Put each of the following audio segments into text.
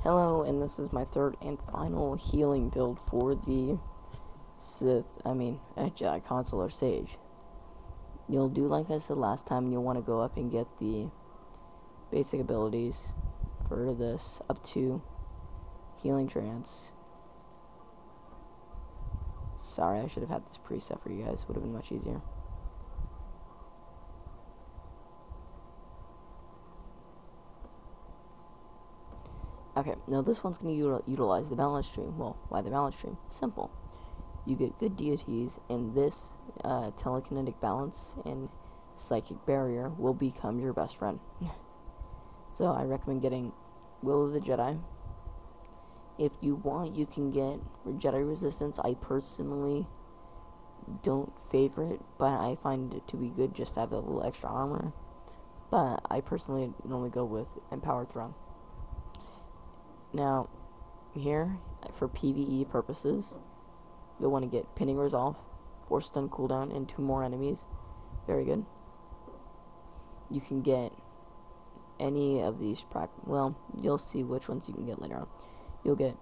Hello, and this is my third and final healing build for the Jedi Consular Sage. You'll do like I said last time, and you'll want to go up and get the basic abilities for this up to Healing Trance. Sorry, I should have had this preset for you guys. Would have been much easier. Okay, now this one's going to utilize the balance stream. Well, why the balance stream? Simple. You get good deities, and this telekinetic balance and psychic barrier will become your best friend. So I recommend getting Will of the Jedi. If you want, you can get Jedi Resistance. I personally don't favor it, but I find it to be good just to have a little extra armor. But I personally normally go with Empowered Throne. Now, here, for PvE purposes, you'll want to get Pinning Resolve, Force Stun cooldown, and 2 more enemies. Very good. You can get any of these, well, you'll see which ones you can get later on. You'll get,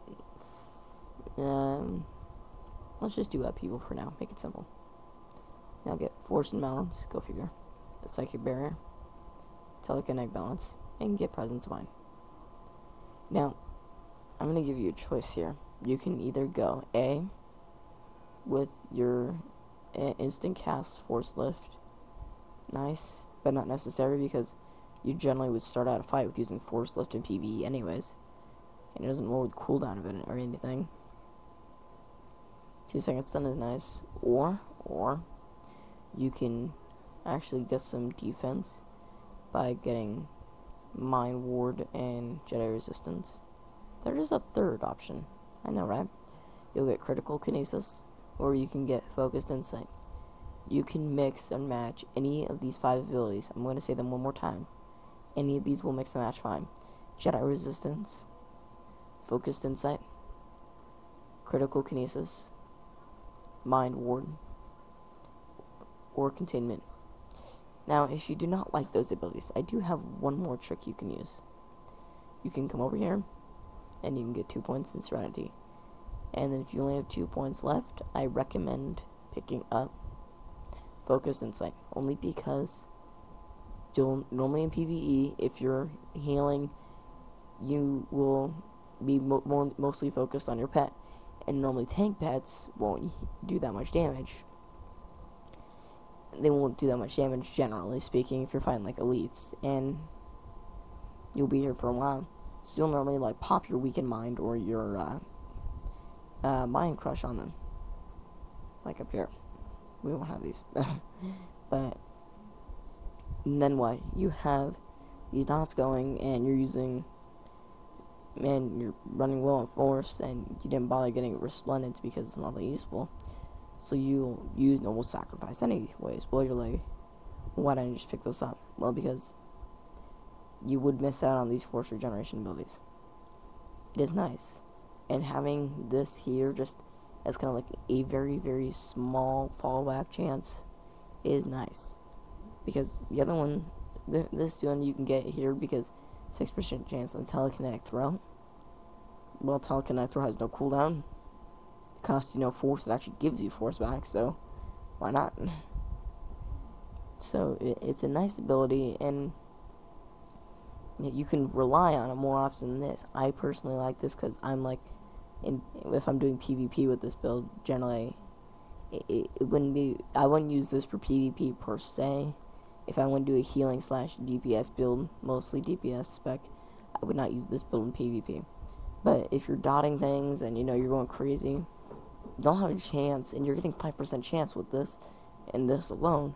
let's just do Upheaval for now, make it simple. Now get Force and Balance, go figure, Psychic Barrier, Telekinetic Balance, and get Presence of Mind. Now, I'm going to give you a choice here. You can either go A, with your instant cast Force Lift. Nice, but not necessary because you generally would start out a fight with using Force Lift in PvE anyways. And it doesn't lower the cooldown of it or anything. 2-second stun is nice. Or you can actually get some defense by getting Mind Ward and Jedi Resistance. There is a third option. I know, right? You'll get Critical Kinesis, or you can get Focused Insight. You can mix and match any of these 5 abilities. I'm going to say them one more time. Any of these will mix and match fine. Jedi Resistance, Focused Insight, Critical Kinesis, Mind Ward, or Containment. Now, if you do not like those abilities, I do have one more trick you can use. You can come over here, and you can get 2 points in Serenity. And then if you only have 2 points left, I recommend picking up Focused Insight. Only because you'll normally in PvE, if you're healing, you will be mostly focused on your pet. And normally tank pets won't do that much damage. They won't do that much damage, generally speaking, if you're fighting like elites. And you'll be here for a while. So you'll normally like pop your Weakened Mind or your Mind Crush on them. Like up here. We won't have these. But then what? You have these dots going and you're using, and you're running low on force and you didn't bother getting Resplendence because it's not that useful. So you'll use Noble Sacrifice anyways. Well, you're like, why didn't I just pick this up? Well, because you would miss out on these force regeneration abilities. It is nice. And having this here just as kind of like a very, very small fallback chance is nice. Because the other one, this one you can get here because 6% chance on Telekinetic Throw. Well, Telekinetic Throw has no cooldown. It costs you no force, it actually gives you force back, so why not? So it's a nice ability, and you can rely on it more often than this. I personally like this because I'm like, if I'm doing PvP with this build, generally, it wouldn't be, I wouldn't use this for PvP per se. If I want to do a healing / DPS build, mostly DPS spec, I would not use this build in PvP. But if you're dotting things and you know you're going crazy, you'll have a chance, and you're getting 5% chance with this and this alone.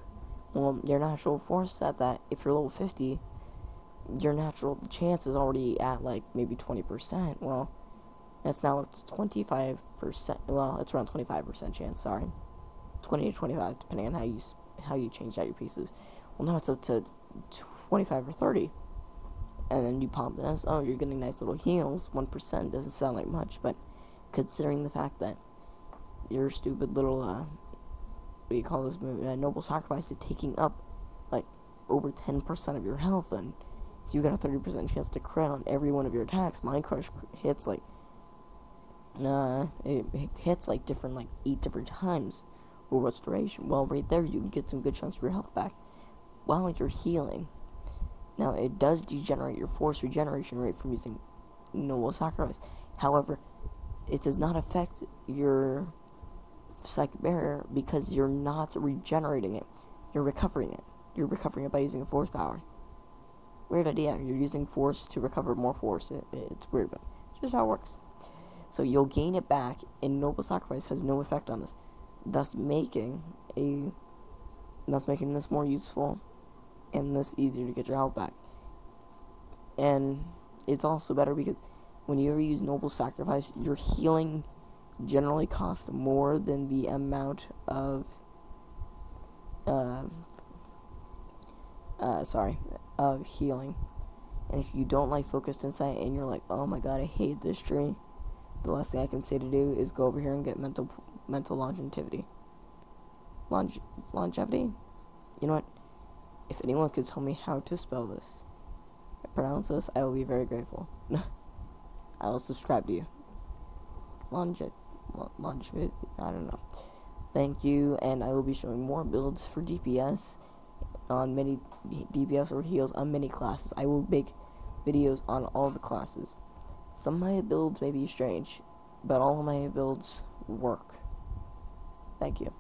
Well, your natural force at that, if you're level 50, your natural chance is already at like maybe 20%. Well, that's now it's 25%. Well, it's around 25% chance. Sorry, 20 to 25, depending on how you change out your pieces. Well, now it's up to 25 or 30, and then you pop this. Oh, you're getting nice little heals. 1% doesn't sound like much, but considering the fact that your stupid little what do you call this move? Noble Sacrifice is taking up like over 10% of your health, and So you got a 30% chance to crit on every one of your attacks. Mind Crush hits like it hits like 8 different times. Or what's duration? Well, right there you can get some good chunks of your health back while you're healing. Now, it does degenerate your force regeneration rate from using Noble Sacrifice. However, it does not affect your Psychic Barrier because you're not regenerating it. You're recovering it. You're recovering it by using a force power. Weird idea. You're using force to recover more force. It's weird, but it's just how it works. So you'll gain it back, and Noble Sacrifice has no effect on this, thus making this more useful and this easier to get your health back. And it's also better because when you ever use Noble Sacrifice, your healing generally costs more than the amount of healing. And if you don't like Focused Insight and you're like, oh my god, I hate this tree, the last thing I can say to do is go over here and get mental longevity. Longevity? You know what? If anyone could tell me how to spell this, pronounce this, I will be very grateful. I will subscribe to you. Longevity? I don't know. Thank you, and I will be showing more builds for DPS on many DPS or heals on many classes. I will make videos on all the classes. Some of my builds may be strange, but all of my builds work. Thank you.